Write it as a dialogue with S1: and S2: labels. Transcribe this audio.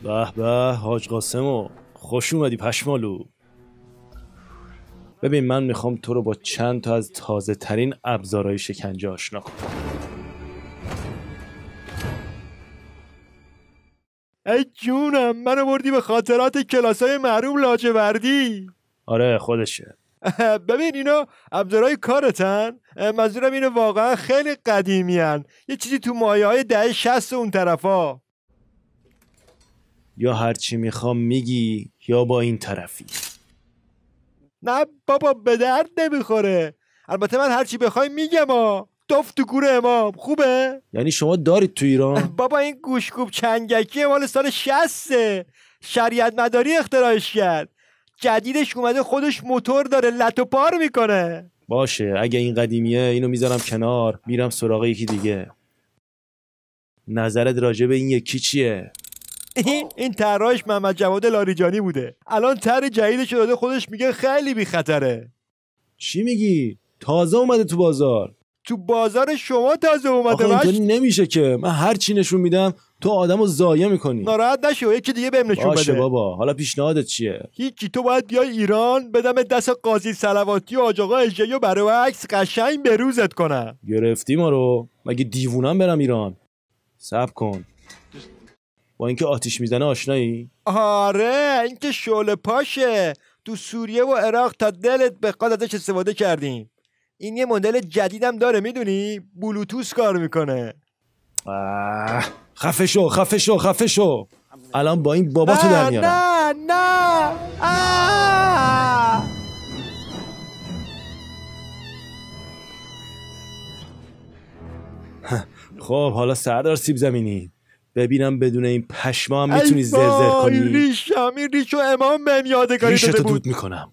S1: به به حاج قاسمو خوش اومدی پشمالو. ببین من میخوام تو رو با چند تا از تازه ترین ابزارهای شکنجه آشنا کنم.
S2: ای جونم، منو بردی به خاطرات کلاسای محروم لاجوردی.
S1: آره خودشه.
S2: ببین اینا ابزارهای کارتن؟ منظورم اینه واقعا خیلی قدیمی هن. یه چیزی تو مایه های دهه 60 اون طرفا.
S1: یا هرچی میخوام میگی یا با این طرفی.
S2: نه بابا به درد نمیخوره. البته من هرچی بخوای میگم توف تو گور امام. خوبه؟
S1: یعنی شما دارید تو ایران؟
S2: بابا این گوشکوب چنگکی مال سال 60 شریعت مداری اختراعش کرد. جدیدش اومده خودش موتور داره لتو پار میکنه.
S1: باشه اگه این قدیمیه اینو میذارم کنار، میرم سراغ یکی دیگه. نظرت راجع به این یکی چیه؟
S2: این طراحش محمد جواد لاریجانی بوده. الان طرح جدیدش داده خودش میگه خیلی بی خطره.
S1: چی میگی؟ تازه اومده تو بازار؟
S2: تو بازار شما تازه اومده؟
S1: آخه اینطوری نمیشه که من هر چی نشون میدم تو آدمو ضایع میکنی.
S2: ناراحت نشو، یکی دیگه بهم نشون بده.
S1: باشه بابا، حالا پیشنهادت چیه؟
S2: هیچی، تو باید بیای ایران بدم دست قاضی صلواتی و حاج آقا اژه‌ای و برای عکس قشنگ بروزت کنم.
S1: گرفتی ما رو؟ مگه دیوونم برم ایران؟ صبر کن، با اینکه آتیش میزنه آشنایی؟
S2: آره این که شعله پاشه. تو سوریه و عراق تا دلت بخواد ازش استفاده کردیم. این یه مدل جدیدم داره میدونی؟ بلوتوث کار میکنه.
S1: خفه شو خفه شو خفه شو. الان با این بابا تو در میارم.
S2: نه
S1: خب حالا سردار سیب زمینی، ببینم بدون این پشما هم میتونی زرزر کنی.
S2: ریشم، این ریشو امام بهم یادگاری داده بود.
S1: ریشتو دود میکنم.